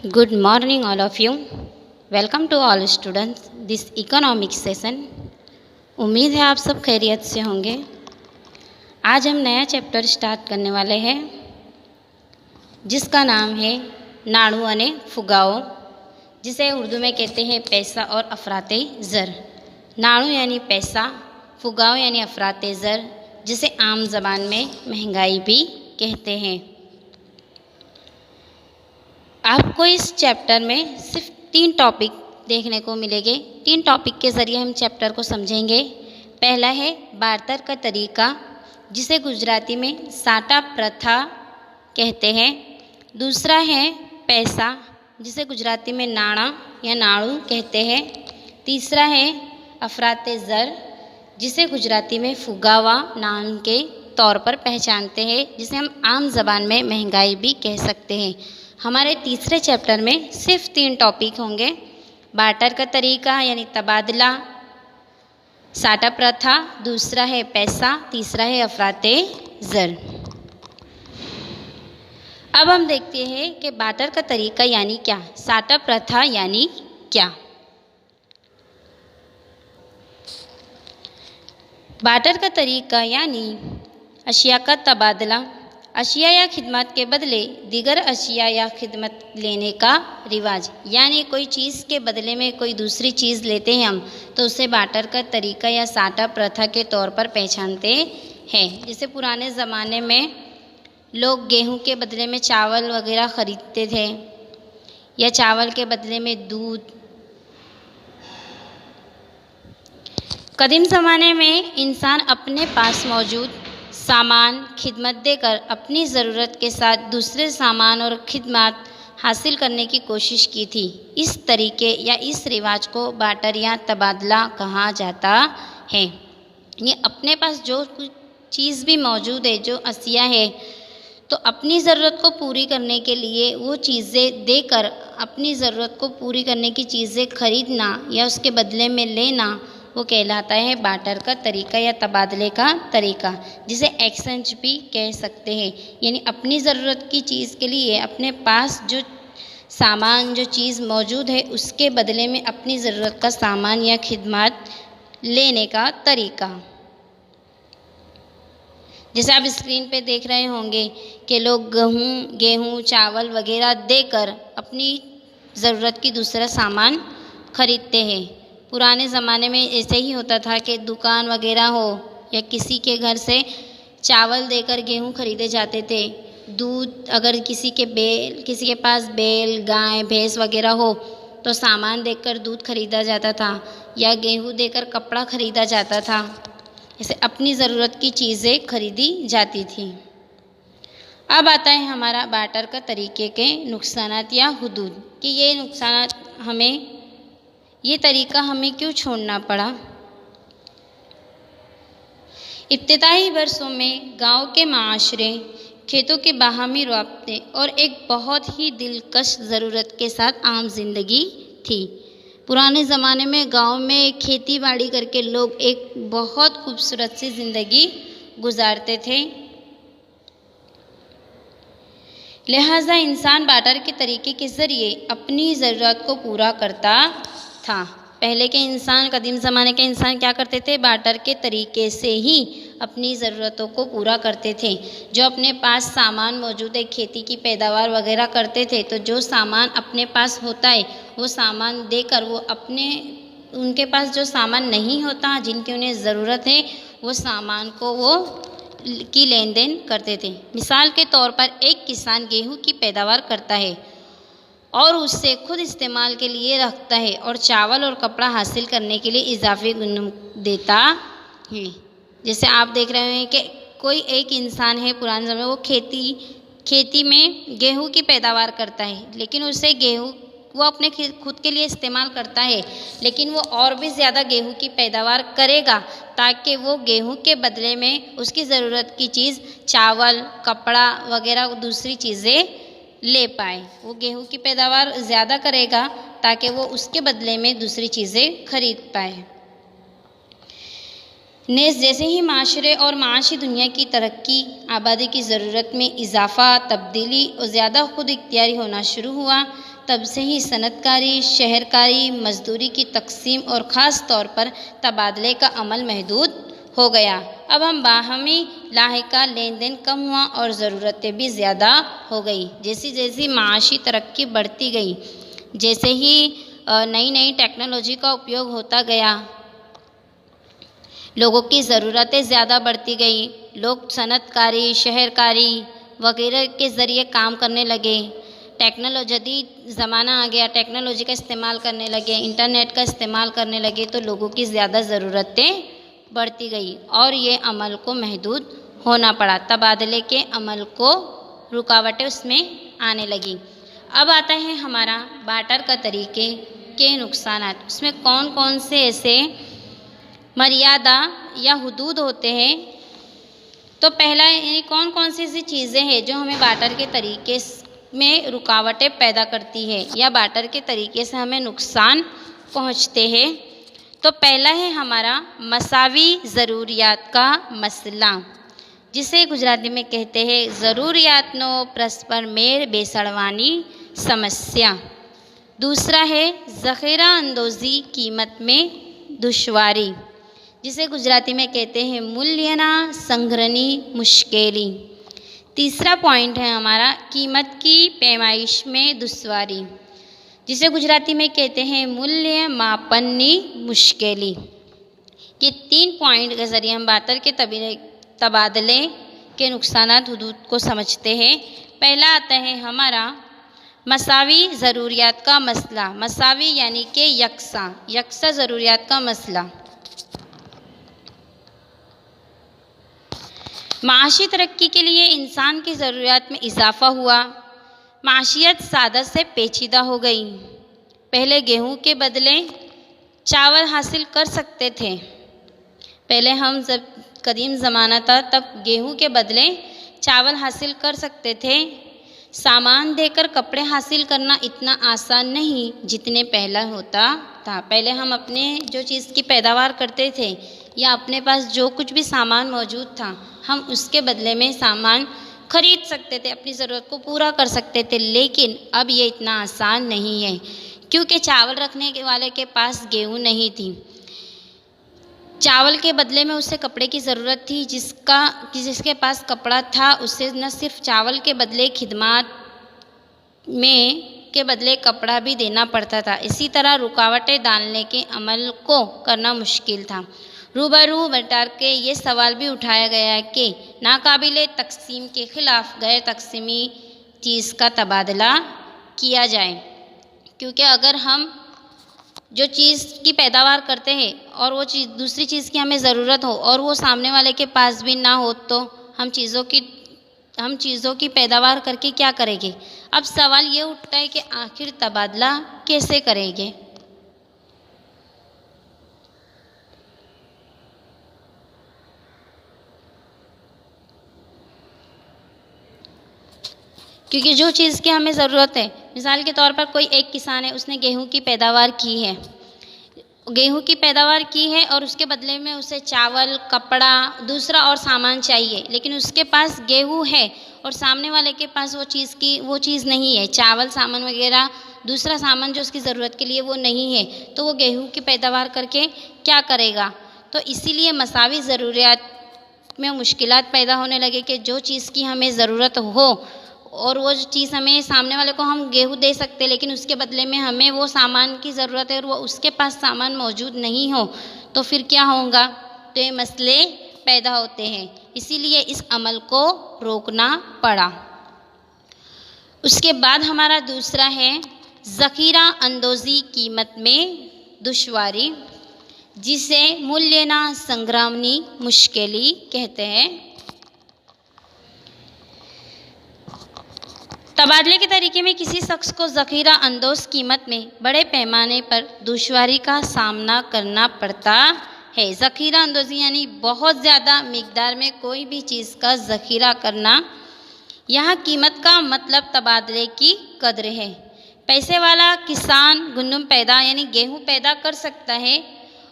Good morning, all of you. Welcome to all students this economics session. उम्मीद है आप सब खैरियत से होंगे। आज हम नया चैप्टर स्टार्ट करने वाले हैं जिसका नाम है नाणु अने फुगाओ, जिसे उर्दू में कहते हैं पैसा और अफराते ज़र। नाणु यानी पैसा, फुगाओ यानी अफराते ज़र, जिसे आम ज़बान में महंगाई भी कहते हैं। आपको इस चैप्टर में सिर्फ 3 टॉपिक देखने को मिलेंगे। 3 टॉपिक के ज़रिए हम चैप्टर को समझेंगे। पहला है बार्तर का तरीका, जिसे गुजराती में साटा प्रथा कहते हैं। दूसरा है पैसा, जिसे गुजराती में नाणा या नाणु कहते हैं। तीसरा है अफराते ज़र, जिसे गुजराती में फुगावा नाम के तौर पर पहचानते हैं, जिसे हम आम ज़बान में महंगाई भी कह सकते हैं। हमारे तीसरे चैप्टर में सिर्फ 3 टॉपिक होंगे। बार्टर का तरीका यानी तबादला, साटा प्रथा, दूसरा है पैसा, तीसरा है अफराते ज़र। अब हम देखते हैं कि बार्टर का तरीका यानी क्या, साटा प्रथा यानी क्या। बार्टर का तरीका यानी अशिया का तबादला, अशिया या खिदमत के बदले दीगर अशिया या खिदमत लेने का रिवाज। यानी कोई चीज़ के बदले में कोई दूसरी चीज़ लेते हैं हम, तो उसे बार्टर का तरीका या साटा प्रथा के तौर पर पहचानते हैं। जैसे पुराने ज़माने में लोग गेहूं के बदले में चावल वगैरह ख़रीदते थे, या चावल के बदले में दूध। कदीम ज़माने में इंसान अपने पास मौजूद सामान खिदमत देकर अपनी ज़रूरत के साथ दूसरे सामान और खिदमत हासिल करने की कोशिश की थी। इस तरीके या इस रिवाज को बार्टर या तबादला कहा जाता है। ये अपने पास जो कुछ चीज़ भी मौजूद है, जो अशिया है, तो अपनी ज़रूरत को पूरी करने के लिए वो चीज़ें देकर अपनी ज़रूरत को पूरी करने की चीज़ें खरीदना या उसके बदले में लेना, वो कहलाता है बार्टर का तरीका या तबादले का तरीका, जिसे एक्सचेंज भी कह सकते हैं। यानी अपनी ज़रूरत की चीज़ के लिए अपने पास जो सामान, जो चीज़ मौजूद है, उसके बदले में अपनी ज़रूरत का सामान या खिदमत लेने का तरीका। जैसे आप स्क्रीन पे देख रहे होंगे कि लोग गेहूँ चावल वगैरह देकर अपनी ज़रूरत की दूसरा सामान खरीदते हैं। पुराने ज़माने में ऐसे ही होता था कि दुकान वगैरह हो या किसी के घर से चावल देकर गेहूं खरीदे जाते थे। दूध, अगर किसी के पास बैल गाय भैंस वगैरह हो तो सामान देकर दूध खरीदा जाता था, या गेहूं देकर कपड़ा खरीदा जाता था। ऐसे अपनी ज़रूरत की चीज़ें खरीदी जाती थी। अब आता है हमारा बार्टर का तरीके के नुकसानात या हुदूद, कि ये तरीका हमें क्यों छोड़ना पड़ा। इब्तिदाई वर्षों में गांव के माशरे खेतों के बाहमी राब्ते और एक बहुत ही दिलकश ज़रूरत के साथ आम जिंदगी थी। पुराने ज़माने में गांव में खेती बाड़ी करके लोग एक बहुत खूबसूरत सी ज़िंदगी गुजारते थे। लिहाजा इंसान बार्टर के तरीके के ज़रिए अपनी ज़रूरत को पूरा करता था। पहले के इंसान, कदीम ज़माने के इंसान क्या करते थे, बार्टर के तरीके से ही अपनी ज़रूरतों को पूरा करते थे। जो अपने पास सामान मौजूद है, खेती की पैदावार वगैरह करते थे, तो जो सामान अपने पास होता है वो सामान देकर वो उनके पास जो सामान नहीं होता, जिनकी उन्हें ज़रूरत है, वो सामान को वो की लेन देन करते थे। मिसाल के तौर पर एक किसान गेहूँ की पैदावार करता है और उससे खुद इस्तेमाल के लिए रखता है, और चावल और कपड़ा हासिल करने के लिए इजाफी गुण देता है। जैसे आप देख रहे हैं कि कोई एक इंसान है पुराने समय में, वो खेती में गेहूं की पैदावार करता है, लेकिन उसे गेहूं वो अपने खुद के लिए इस्तेमाल करता है, लेकिन वो और भी ज़्यादा गेहूं की पैदावार करेगा ताकि वो गेहूं के बदले में उसकी ज़रूरत की चीज़ चावल कपड़ा वगैरह दूसरी चीज़ें ले पाए। वो गेहूं की पैदावार ज़्यादा करेगा ताकि वो उसके बदले में दूसरी चीज़ें खरीद पाए। नेज़ जैसे ही माशरे और माशी दुनिया की तरक्की, आबादी की ज़रूरत में इजाफ़ा, तब्दीली और ज़्यादा खुद इख्तियारी होना शुरू हुआ, तब से ही सनतकारी, शहरकारी, मजदूरी की तकसीम और ख़ास तौर पर तबादले का अमल महदूद हो गया। अब हम बाहमी लाहिका लेन देन कम हुआ और ज़रूरतें भी ज़्यादा हो गई। जैसी जैसी माशी तरक्की बढ़ती गई, जैसे ही नई नई टेक्नोलॉजी का उपयोग होता गया, लोगों की ज़रूरतें ज़्यादा बढ़ती गई। लोग सनतकारी, शहरकारी वगैरह के ज़रिए काम करने लगे। टेक्नोलॉजी ज़माना आ गया, टेक्नोलॉजी का इस्तेमाल करने लगे, इंटरनेट का इस्तेमाल करने लगे, तो लोगों की ज़्यादा ज़रूरतें बढ़ती गई और ये अमल को महदूद होना पड़ा। तबादले के अमल को रुकावटें उसमें आने लगी। अब आता है हमारा बाटर का तरीके के नुकसानात। उसमें कौन कौन से ऐसे मर्यादा या हुदूद होते हैं। तो पहला यानी कौन कौन सी ऐसी चीज़ें हैं जो हमें बाटर के तरीके में रुकावटें पैदा करती है या बाटर के तरीके से हमें नुकसान पहुंचते हैं। तो पहला है हमारा मसावी ज़रूरियात का मसला, जिसे गुजराती में कहते हैं ज़रूरियातनो परस्पर मेल बेसड़वानी समस्या। दूसरा है ज़ख़ीरा अंदोज़ी कीमत में दुश्वारी, जिसे गुजराती में कहते हैं मूल्यना संग्रहनी मुश्किली। तीसरा पॉइंट है हमारा कीमत की पैमाइश में दुश्वारी, जिसे गुजराती में कहते हैं मूल्य मापनी मुश्किली। ये 3 पॉइंट के ज़रिए हम बाटर के तबादले के नुकसानात हुदूद को समझते हैं। पहला आता है हमारा मसावी ज़रूरियात का मसला। मसावी यानी कि यकसा ज़रूरियात का मसला। माशी तरक्की के लिए इंसान की ज़रूरियात में इजाफ़ा हुआ। माशियत सादा से पेचीदा हो गई। पहले गेहूं के बदले चावल हासिल कर सकते थे। पहले हम जब कदीम ज़माना था तब गेहूं के बदले चावल हासिल कर सकते थे। सामान देकर कपड़े हासिल करना इतना आसान नहीं जितने पहला होता था। पहले हम अपने जो चीज़ की पैदावार करते थे या अपने पास जो कुछ भी सामान मौजूद था, हम उसके बदले में सामान खरीद सकते थे, अपनी ज़रूरत को पूरा कर सकते थे। लेकिन अब ये इतना आसान नहीं है, क्योंकि चावल रखने वाले के पास गेहूं नहीं थी। चावल के बदले में उसे कपड़े की ज़रूरत थी। जिसके पास कपड़ा था उसे न सिर्फ चावल के बदले खिदमत के बदले कपड़ा भी देना पड़ता था। इसी तरह रुकावटें डालने के अमल को करना मुश्किल था। रूबरू बटार के ये सवाल भी उठाया गया कि नाकाबिले तकसीम के ख़िलाफ़ गैर तकसीमी चीज़ का तबादला किया जाए, क्योंकि अगर हम जो चीज़ की पैदावार करते हैं और वो चीज़ दूसरी चीज़ की हमें ज़रूरत हो और वो सामने वाले के पास भी ना हो, तो हम चीज़ों की पैदावार करके क्या करेंगे। अब सवाल ये उठता है कि आखिर तबादला कैसे करेंगे। क्योंकि जो चीज़ की हमें ज़रूरत है, मिसाल के तौर पर कोई एक किसान है, उसने गेहूं की पैदावार की है, और उसके बदले में उसे चावल, कपड़ा, दूसरा और सामान चाहिए, लेकिन उसके पास गेहूं है और सामने वाले के पास वो चीज़ नहीं है, चावल, सामान वगैरह, दूसरा सामान जो उसकी ज़रूरत के लिए वो नहीं है, तो वो गेहूं की पैदावार करके क्या करेगा। तो इसीलिए मसावी ज़रूरियात में मुश्किलात पैदा होने लगे कि जो चीज़ की हमें ज़रूरत हो और वो चीज़ हमें सामने वाले को हम गेहूं दे सकते, लेकिन उसके बदले में हमें वो सामान की ज़रूरत है और वो उसके पास सामान मौजूद नहीं हो, तो फिर क्या होगा। तो ये मसले पैदा होते हैं, इसीलिए इस अमल को रोकना पड़ा। उसके बाद हमारा दूसरा है ज़ख़ीरा अंदोज़ी कीमत में दुश्वारी, जिसे मूल्यना संग्रामनी मुश्किली कहते हैं। तबादले के तरीके में किसी शख्स को ज़ख़ीरा अंदोज़ कीमत में बड़े पैमाने पर दुश्वारी का सामना करना पड़ता है। ज़ख़ीरा अंदोज़ी यानी बहुत ज़्यादा मिक़दार में कोई भी चीज़ का ज़ख़ीरा करना। यहाँ कीमत का मतलब तबादले की कद्र है। पैसे वाला किसान गंदम पैदा यानी गेहूँ पैदा कर सकता है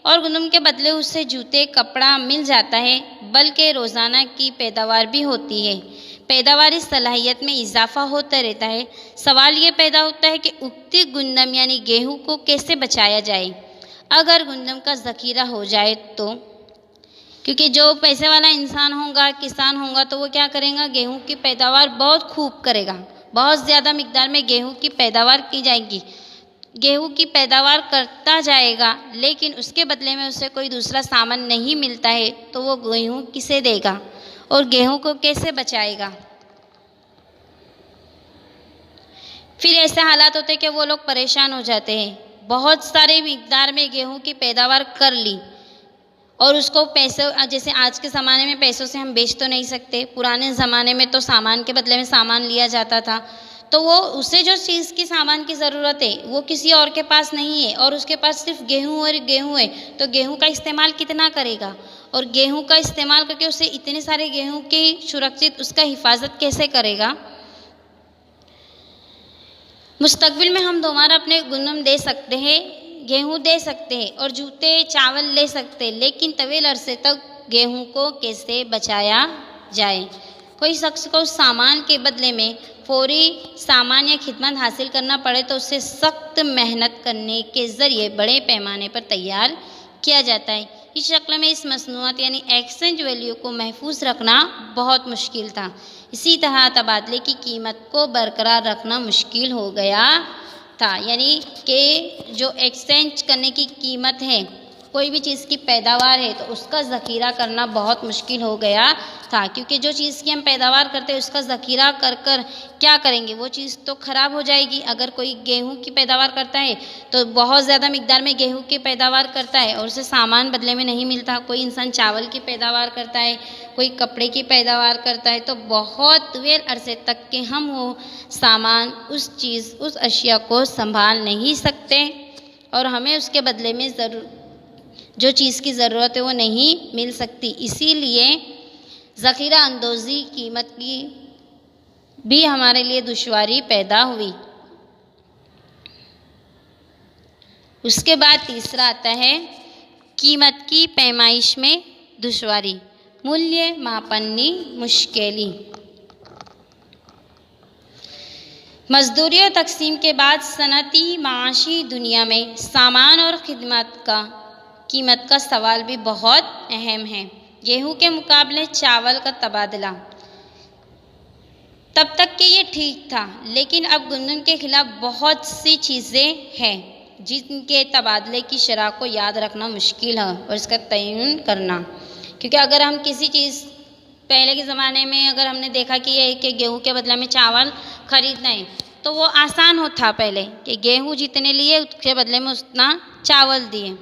और गंदम के बदले उससे जूते कपड़ा मिल जाता है, बल्कि रोज़ाना की पैदावार भी होती है। पैदावारी सलाहियत में इजाफा होता रहता है। सवाल ये पैदा होता है कि उक्त गंदम यानी गेहूँ को कैसे बचाया जाए अगर गंदम का ज़ख़ीरा हो जाए तो। क्योंकि जो पैसे वाला इंसान होगा, किसान होगा, तो वो क्या करेगा, गेहूँ की पैदावार बहुत खूब करेगा, बहुत ज़्यादा मिकदार में गेहूँ की पैदावार की जाएगी, गेहूँ की पैदावार करता जाएगा, लेकिन उसके बदले में उसे कोई दूसरा सामान नहीं मिलता है, तो वो गेहूँ किसे देगा और गेहूँ को कैसे बचाएगा। फिर ऐसे हालात होते हैं कि वो लोग परेशान हो जाते हैं। बहुत सारे मिकदार में गेहूँ की पैदावार कर ली और उसको पैसे, जैसे आज के ज़माने में पैसों से हम बेच तो नहीं सकते, पुराने ज़माने में तो सामान के बदले में सामान लिया जाता था, तो वो उसे जो चीज़ की सामान की ज़रूरत है वो किसी और के पास नहीं है और उसके पास सिर्फ गेहूँ और गेहूँ है, तो गेहूँ का इस्तेमाल कितना करेगा और गेहूँ का इस्तेमाल करके उसे इतने सारे गेहूँ की सुरक्षित उसका हिफाजत कैसे करेगा। मुस्तकबिल में हम दोबारा अपने गंदम दे सकते हैं, गेहूँ दे सकते हैं और जूते चावल ले सकते हैं, लेकिन तवील अरसे तक गेहूँ को कैसे बचाया जाए। कोई शख्स को उस सामान के बदले में फौरी सामान या खिदमत हासिल करना पड़े तो उसे सख्त मेहनत करने के ज़रिए बड़े पैमाने पर तैयार किया जाता है। इस शक्ल में इस मसनूआत यानी एक्सचेंज वैल्यू को महफूज रखना बहुत मुश्किल था। इसी तरह तबादले की कीमत को बरकरार रखना मुश्किल हो गया था, यानी कि जो एक्सचेंज करने की कीमत है, कोई भी चीज़ की पैदावार है, तो उसका ज़ख़ीरा करना बहुत मुश्किल हो गया था, क्योंकि जो चीज़ की हम पैदावार करते हैं उसका ज़ख़ीरा कर कर क्या करेंगे, वो चीज़ तो ख़राब हो जाएगी। अगर कोई गेहूं की पैदावार करता है तो बहुत ज़्यादा मिकदार में गेहूं की पैदावार करता है और उसे सामान बदले में नहीं मिलता। कोई इंसान चावल की पैदावार करता है, कोई कपड़े की पैदावार करता है, तो बहुत तवील अरसे तक के हम वो सामान, उस चीज़, उस अशिया को संभाल नहीं सकते और हमें उसके बदले में जो चीज़ की ज़रूरत है वो नहीं मिल सकती। इसीलिए ज़ख़ीरा अंदोज़ी कीमत की भी हमारे लिए दुश्वारी पैदा हुई। उसके बाद तीसरा आता है कीमत की पैमाइश में दुश्वारी, मूल्य मापनी मुश्किली। मजदूरी और तकसीम के बाद सनती माशी दुनिया में सामान और खिदमत का कीमत का सवाल भी बहुत अहम है। गेहूं के मुकाबले चावल का तबादला, तब तक के ये ठीक था, लेकिन अब गंदम के खिलाफ बहुत सी चीज़ें हैं जिनके तबादले की शरह को याद रखना मुश्किल है और इसका तयन करना। क्योंकि अगर हम किसी चीज़, पहले के ज़माने में अगर हमने देखा कि ये कि गेहूं के बदले में चावल खरीदना है, तो वो आसान होता पहले कि गेहूं जितने लिए उसके बदले में उतना चावल दिए।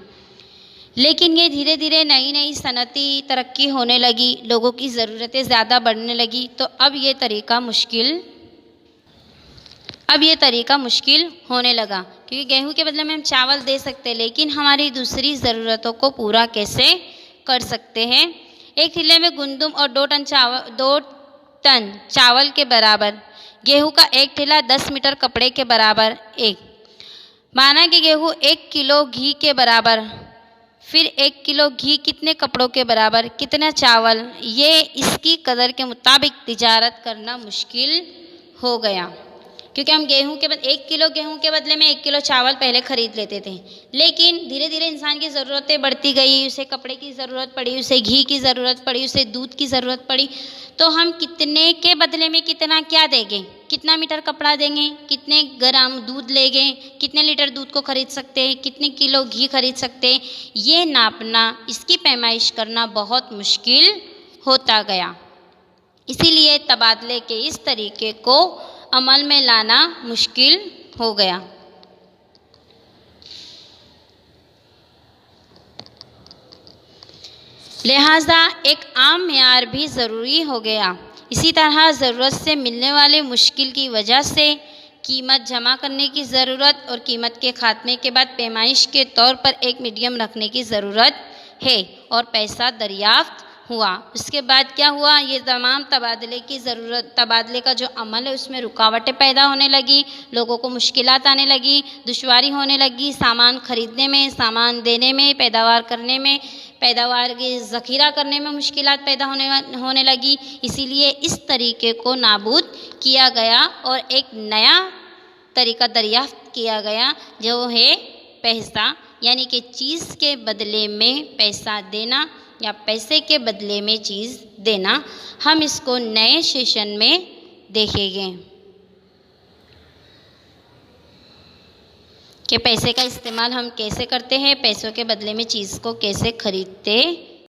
लेकिन ये धीरे धीरे नई नई सनती तरक्की होने लगी, लोगों की ज़रूरतें ज़्यादा बढ़ने लगी, तो अब ये तरीका मुश्किल होने लगा। क्योंकि गेहूं के बदले में हम चावल दे सकते हैं, लेकिन हमारी दूसरी ज़रूरतों को पूरा कैसे कर सकते हैं। एक ठेले में गंदम और 2 टन चावल के बराबर गेहूं का एक ठेला 10 मीटर कपड़े के बराबर एक, माना कि गेहूं 1 किलो घी के बराबर, फिर 1 किलो घी कितने कपड़ों के बराबर, कितना चावल, ये इसकी कदर के मुताबिक तिजारत करना मुश्किल हो गया। क्योंकि हम 1 किलो गेहूं के बदले में 1 किलो चावल पहले खरीद लेते थे, लेकिन धीरे धीरे इंसान की ज़रूरतें बढ़ती गई, उसे कपड़े की ज़रूरत पड़ी, उसे घी की ज़रूरत पड़ी, उसे दूध की ज़रूरत पड़ी, तो हम कितने के बदले में कितना क्या देंगे, कितना मीटर कपड़ा देंगे, कितने ग्राम दूध लेंगे, कितने लीटर दूध को खरीद सकते हैं, कितने किलो घी खरीद सकते हैं, ये नापना, इसकी पैमाइश करना बहुत मुश्किल होता गया। इसीलिए तबादले के इस तरीके को अमल में लाना मुश्किल हो गया। लिहाजा एक आम मेयार भी ज़रूरी हो गया। इसी तरह ज़रूरत से मिलने वाले मुश्किल की वजह से कीमत जमा करने की ज़रूरत और कीमत के खात्मे के बाद पैमाइश के तौर पर एक मीडियम रखने की ज़रूरत है और पैसा दरियाफ्त हुआ। उसके बाद क्या हुआ, ये तमाम तबादले का जो अमल है उसमें रुकावटें पैदा होने लगी, लोगों को मुश्किलात आने लगी, दुश्वारी होने लगी सामान खरीदने में, सामान देने में, पैदावार करने में, पैदावार के ज़ख़ीरा करने में मुश्किलात पैदा होने लगी। इसीलिए इस तरीके को नाबूद किया गया और एक नया तरीका दरियाफ्त किया गया जो है पैसा, यानी कि चीज़ के बदले में पैसा देना या पैसे के बदले में चीज़ देना। हम इसको नए सेशन में देखेंगे कि पैसे का इस्तेमाल हम कैसे करते हैं, पैसों के बदले में चीज़ को कैसे खरीदते